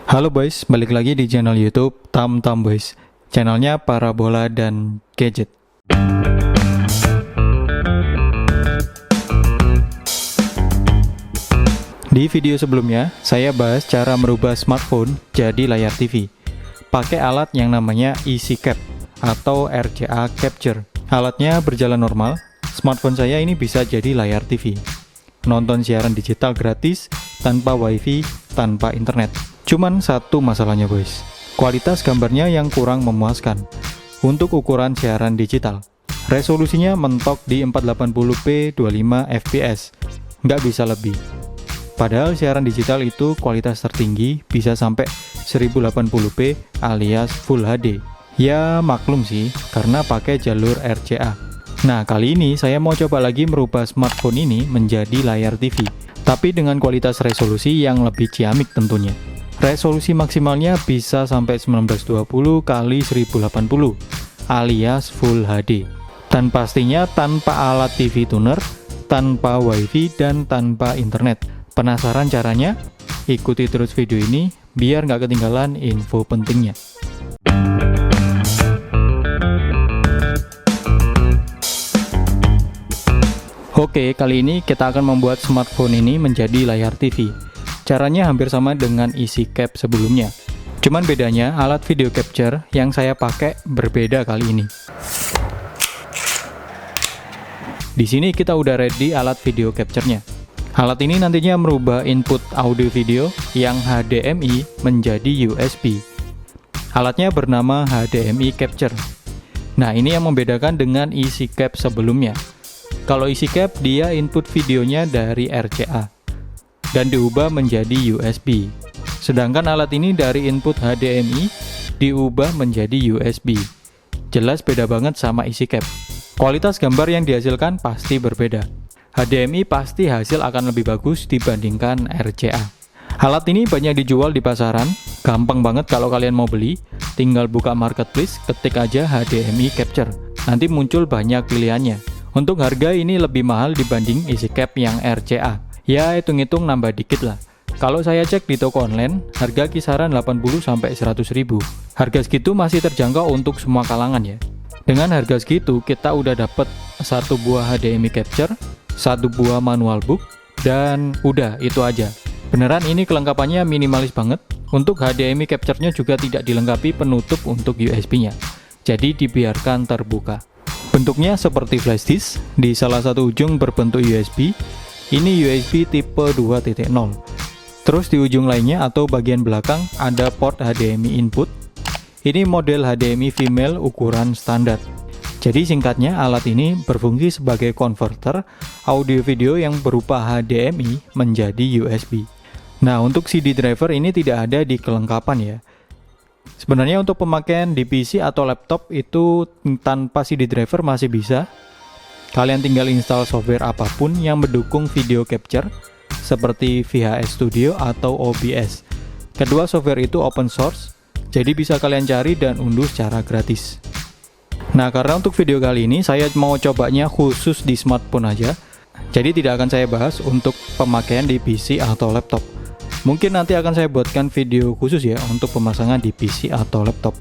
Halo boys, balik lagi di channel YouTube Tam Boys. Channelnya parabola dan gadget. Di video sebelumnya, saya bahas cara merubah smartphone jadi layar TV. Pakai alat yang namanya EasyCap atau RCA Capture. Alatnya berjalan normal, smartphone saya ini bisa jadi layar TV. Nonton siaran digital gratis, tanpa wifi, tanpa internet. Cuman satu masalahnya boys, kualitas gambarnya yang kurang memuaskan. Untuk ukuran siaran digital, resolusinya mentok di 480p 25 fps, nggak bisa lebih. Padahal siaran digital itu kualitas tertinggi bisa sampai 1080p alias Full HD. Ya maklum sih, karena pakai jalur RCA. Nah, kali ini saya mau coba lagi merubah smartphone ini menjadi layar TV, tapi dengan kualitas resolusi yang lebih ciamik tentunya. Resolusi maksimalnya bisa sampai 1920 x 1080 alias Full HD. Dan pastinya tanpa alat TV tuner, tanpa wifi, dan tanpa internet. Penasaran caranya? Ikuti terus video ini biar nggak ketinggalan info pentingnya. Oke, kali ini kita akan membuat smartphone ini menjadi layar TV. Caranya hampir sama dengan EasyCap sebelumnya. Cuman bedanya alat video capture yang saya pakai berbeda kali ini. Di sini kita udah ready alat video capture-nya. Alat ini nantinya merubah input audio video yang HDMI menjadi USB. Alatnya bernama HDMI Capture. Nah, ini yang membedakan dengan EasyCap sebelumnya. Kalau EasyCap dia input videonya dari RCA dan diubah menjadi USB. Sedangkan alat ini dari input HDMI diubah menjadi USB. Jelas beda banget sama EasyCap. Kualitas gambar yang dihasilkan pasti berbeda. HDMI pasti hasil akan lebih bagus dibandingkan RCA. Alat ini banyak dijual di pasaran, gampang banget kalau kalian mau beli, tinggal buka marketplace, ketik aja HDMI Capture. Nanti muncul banyak pilihannya. Untuk harga ini lebih mahal dibanding EasyCap yang RCA. Ya hitung-hitung nambah dikit lah. Kalau saya cek di toko online, harga kisaran 80-100 ribu. Harga segitu masih terjangkau untuk semua kalangan ya. Dengan harga segitu, kita udah dapet satu buah HDMI Capture, satu buah manual book, dan udah itu aja. Beneran ini kelengkapannya minimalis banget. Untuk HDMI Capture-nya juga tidak dilengkapi penutup untuk USB-nya. Jadi dibiarkan terbuka. Bentuknya seperti flash disk, di salah satu ujung berbentuk USB. Ini USB tipe 2.0. Terus di ujung lainnya atau bagian belakang ada port HDMI input. Ini model HDMI female ukuran standar. Jadi singkatnya alat ini berfungsi sebagai konverter audio video yang berupa HDMI menjadi USB. Nah, untuk CD driver ini tidak ada di kelengkapan ya. Sebenarnya untuk pemakaian di PC atau laptop itu tanpa CD driver masih bisa. Kalian tinggal install software apapun yang mendukung video capture seperti VHS Studio atau OBS. Kedua software itu open source, jadi bisa kalian cari dan unduh secara gratis. Nah, karena untuk video kali ini saya mau cobanya khusus di smartphone aja, jadi tidak akan saya bahas untuk pemakaian di PC atau laptop. Mungkin nanti akan saya buatkan video khusus ya untuk pemasangan di PC atau laptop.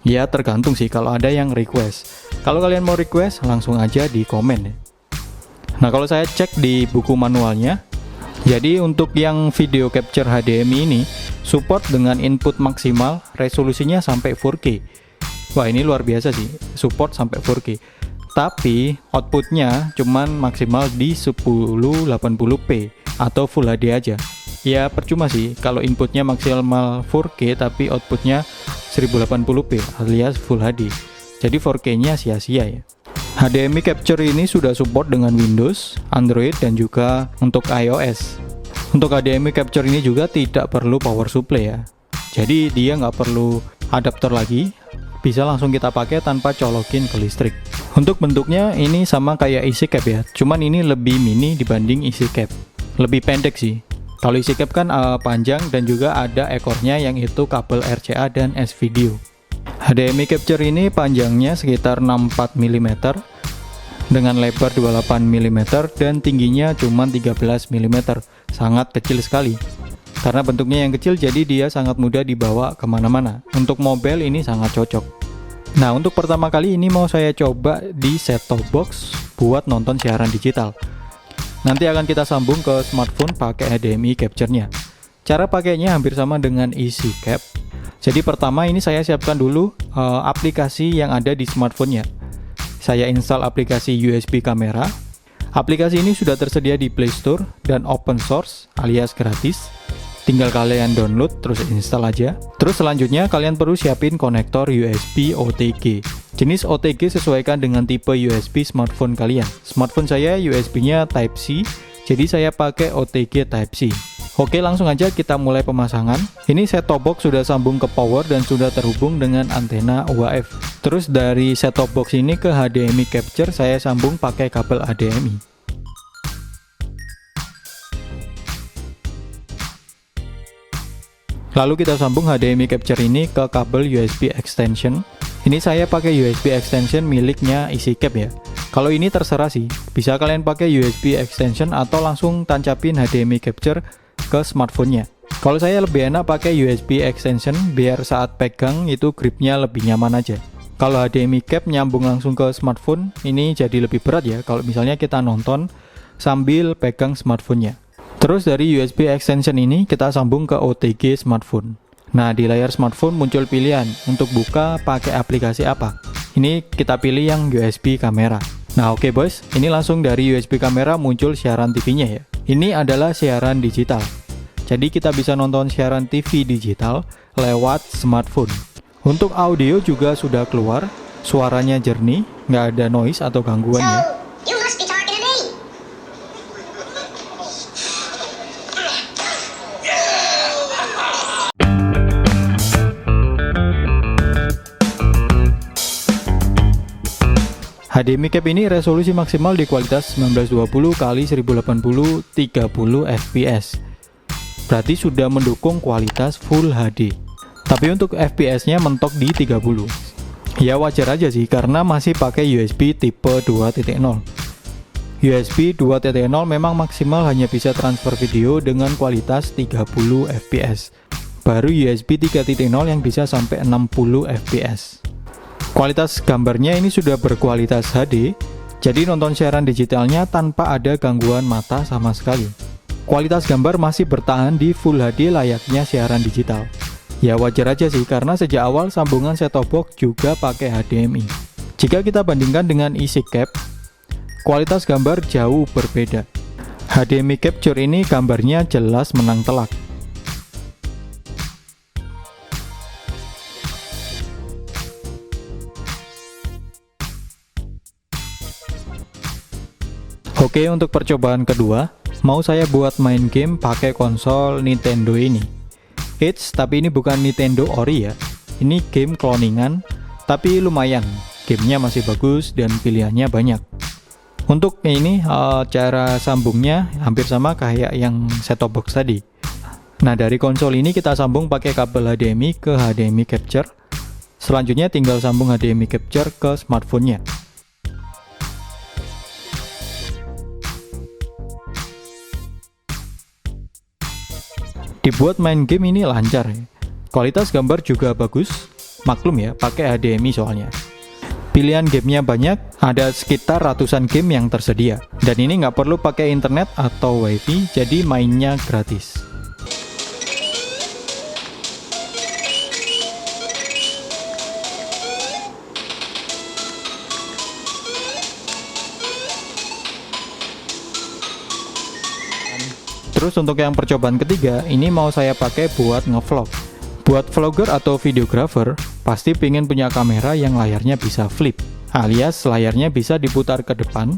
Ya tergantung sih kalau ada yang request. Kalau kalian mau request langsung aja di komen ya. Nah, kalau saya cek di buku manualnya, jadi untuk yang video capture HDMI ini support dengan input maksimal resolusinya sampai 4K. Wah, ini luar biasa sih, support sampai 4K. Tapi outputnya cuman maksimal di 1080p atau Full HD aja. Ya percuma sih kalau inputnya maksimal 4K tapi outputnya 1080p alias Full HD. Jadi 4K nya sia-sia ya. HDMI Capture ini sudah support dengan Windows, Android, dan juga untuk iOS. Untuk HDMI Capture ini juga tidak perlu power supply ya. Jadi dia nggak perlu adapter lagi, bisa langsung kita pakai tanpa colokin ke listrik. Untuk bentuknya ini sama kayak EasyCap ya, cuman ini lebih mini dibanding EasyCap. Lebih pendek sih. Kalau EasyCap kan panjang dan juga ada ekornya yang itu kabel RCA dan S-Video. HDMI Capture ini panjangnya sekitar 64 mm dengan lebar 28 mm dan tingginya cuma 13 mm, sangat kecil sekali. Karena bentuknya yang kecil jadi dia sangat mudah dibawa kemana-mana. Untuk mobile ini sangat cocok. Nah, untuk pertama kali ini mau saya coba di set-top box buat nonton siaran digital. Nanti akan kita sambung ke smartphone pakai HDMI capture-nya. Cara pakainya hampir sama dengan EasyCap. Jadi pertama ini saya siapkan dulu aplikasi yang ada di smartphone-nya. Saya install aplikasi USB kamera. Aplikasi ini sudah tersedia di Play Store dan open source alias gratis. Tinggal kalian download terus install aja. Terus selanjutnya kalian perlu siapin konektor USB OTG. Jenis OTG sesuaikan dengan tipe USB smartphone kalian. Smartphone saya USB-nya Type-C, jadi saya pakai OTG Type-C. Oke, langsung aja kita mulai pemasangan. Ini set-top box sudah sambung ke power dan sudah terhubung dengan antena UHF. Terus dari set-top box ini ke HDMI capture saya sambung pakai kabel HDMI. Lalu kita sambung HDMI capture ini ke kabel USB extension. Ini saya pakai USB extension miliknya EasyCap ya. Kalau ini terserah sih, bisa kalian pakai USB extension atau langsung tancapin HDMI capture ke smartphone-nya. Kalau saya lebih enak pakai USB extension biar saat pegang itu gripnya lebih nyaman aja. Kalau HDMI cap nyambung langsung ke smartphone, ini jadi lebih berat ya kalau misalnya kita nonton sambil pegang smartphone-nya. Terus dari USB extension ini kita sambung ke OTG smartphone. Nah, di layar smartphone muncul pilihan untuk buka pakai aplikasi apa. Ini kita pilih yang USB kamera. Nah, oke boys, ini langsung dari USB kamera muncul siaran TV-nya ya. Ini adalah siaran digital. Jadi kita bisa nonton siaran TV digital lewat smartphone. Untuk audio juga sudah keluar, suaranya jernih, nggak ada noise atau gangguan ya. HDMI cap ini resolusi maksimal di kualitas 1920 x 1080 30 fps. Berarti sudah mendukung kualitas Full HD. Tapi untuk FPS-nya mentok di 30. Ya wajar aja sih karena masih pakai USB tipe 2.0. USB 2.0 memang maksimal hanya bisa transfer video dengan kualitas 30 fps. Baru USB 3.0 yang bisa sampai 60 fps. Kualitas gambarnya ini sudah berkualitas HD, jadi nonton siaran digitalnya tanpa ada gangguan mata sama sekali. Kualitas gambar masih bertahan di Full HD layaknya siaran digital. Ya wajar aja sih karena sejak awal sambungan set-top box juga pakai HDMI. Jika kita bandingkan dengan EasyCap, kualitas gambar jauh berbeda. HDMI capture ini gambarnya jelas menang telak. Oke, untuk percobaan kedua, mau saya buat main game pakai konsol Nintendo ini. Eits, tapi ini bukan Nintendo Ori ya. Ini game cloningan, tapi lumayan. Gamenya masih bagus dan pilihannya banyak. Untuk ini, cara sambungnya hampir sama kayak yang set-top box tadi. Nah, dari konsol ini kita sambung pakai kabel HDMI ke HDMI capture. Selanjutnya tinggal sambung HDMI capture ke smartphone-nya. Dibuat main game ini lancar ya. Kualitas gambar juga bagus. Maklum ya, pakai HDMI soalnya. Pilihan gamenya banyak, ada sekitar ratusan game yang tersedia. Dan ini nggak perlu pakai internet atau wifi, jadi mainnya gratis. Terus untuk yang percobaan ketiga, ini mau saya pakai buat ngevlog. Buat vlogger atau videographer, pasti pengen punya kamera yang layarnya bisa flip, alias layarnya bisa diputar ke depan.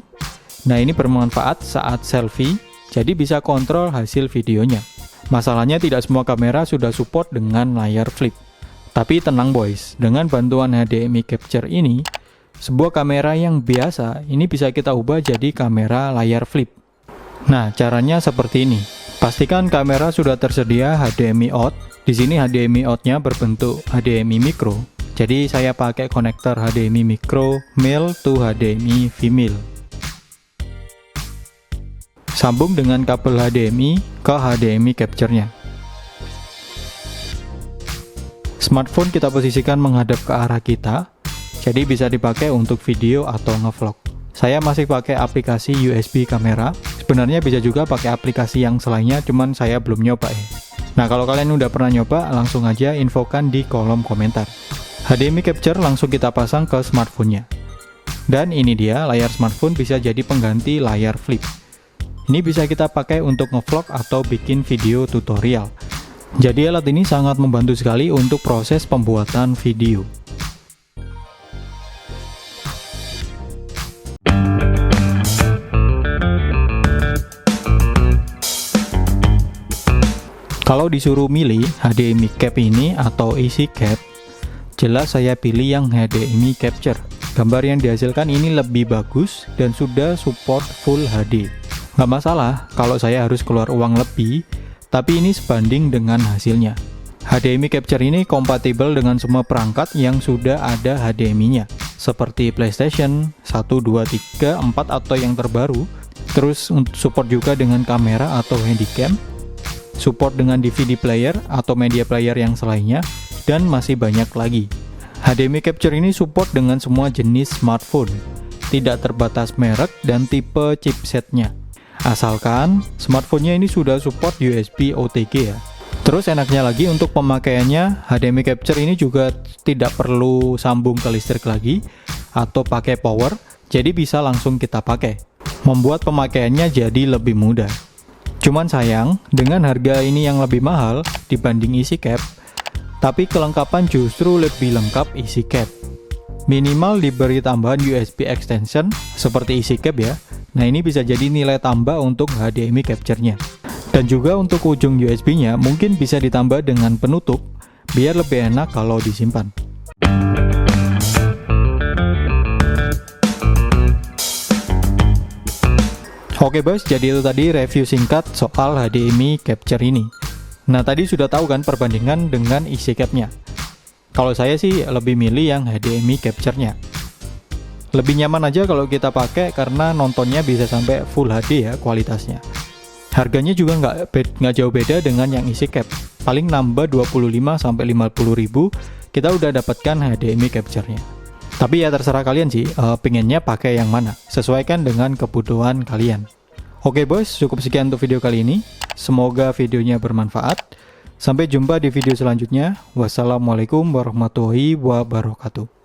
Nah, ini bermanfaat saat selfie, jadi bisa kontrol hasil videonya. Masalahnya tidak semua kamera sudah support dengan layar flip. Tapi tenang boys, dengan bantuan HDMI capture ini, sebuah kamera yang biasa ini bisa kita ubah jadi kamera layar flip. Nah, caranya seperti ini. Pastikan kamera sudah tersedia HDMI out. Di sini HDMI out-nya berbentuk HDMI micro. Jadi saya pakai konektor HDMI micro male to HDMI female. Sambung dengan kabel HDMI ke HDMI capture-nya. Smartphone kita posisikan menghadap ke arah kita, jadi bisa dipakai untuk video atau ngevlog. Saya masih pakai aplikasi USB kamera, sebenarnya bisa juga pakai aplikasi yang selainnya, cuman saya belum nyoba ya. Nah, kalau kalian udah pernah nyoba, langsung aja infokan di kolom komentar. HDMI capture langsung kita pasang ke smartphone-nya. Dan ini dia, layar smartphone bisa jadi pengganti layar flip. Ini bisa kita pakai untuk ngevlog atau bikin video tutorial. Jadi alat ini sangat membantu sekali untuk proses pembuatan video. Kalau disuruh milih HDMI cap ini atau isi cap, jelas saya pilih yang HDMI capture. Gambar yang dihasilkan ini lebih bagus dan sudah support Full HD. Nggak masalah kalau saya harus keluar uang lebih, tapi ini sebanding dengan hasilnya. HDMI capture ini kompatibel dengan semua perangkat yang sudah ada HDMI-nya, seperti PlayStation 1, 2, 3, 4 atau yang terbaru. Terus support juga dengan kamera atau handycam, support dengan DVD player atau media player yang selainnya, dan masih banyak lagi. HDMI capture ini support dengan semua jenis smartphone, tidak terbatas merek dan tipe chipsetnya. Asalkan smartphone-nya ini sudah support USB OTG ya. Terus enaknya lagi untuk pemakaiannya, HDMI capture ini juga tidak perlu sambung ke listrik lagi atau pakai power, jadi bisa langsung kita pakai. Membuat pemakaiannya jadi lebih mudah. Cuman sayang, dengan harga ini yang lebih mahal dibanding isi cap, tapi kelengkapan justru lebih lengkap isi cap. Minimal diberi tambahan USB extension seperti isi cap ya. Nah, ini bisa jadi nilai tambah untuk HDMI capture-nya. Dan juga untuk ujung USB-nya mungkin bisa ditambah dengan penutup biar lebih enak kalau disimpan. Oke bos, jadi itu tadi review singkat soal HDMI capture ini. Nah, tadi sudah tahu kan perbandingan dengan isi cap-nya. Kalau saya sih lebih milih yang HDMI capture-nya. Lebih nyaman aja kalau kita pakai karena nontonnya bisa sampai Full HD ya kualitasnya. Harganya juga nggak jauh beda dengan yang isi cap. Paling nambah 25-50 ribu, kita udah dapatkan HDMI capture-nya. Tapi ya terserah kalian sih, pengennya pakai yang mana, sesuaikan dengan kebutuhan kalian. Oke bos, cukup sekian untuk video kali ini. Semoga videonya bermanfaat. Sampai jumpa di video selanjutnya. Wassalamualaikum warahmatullahi wabarakatuh.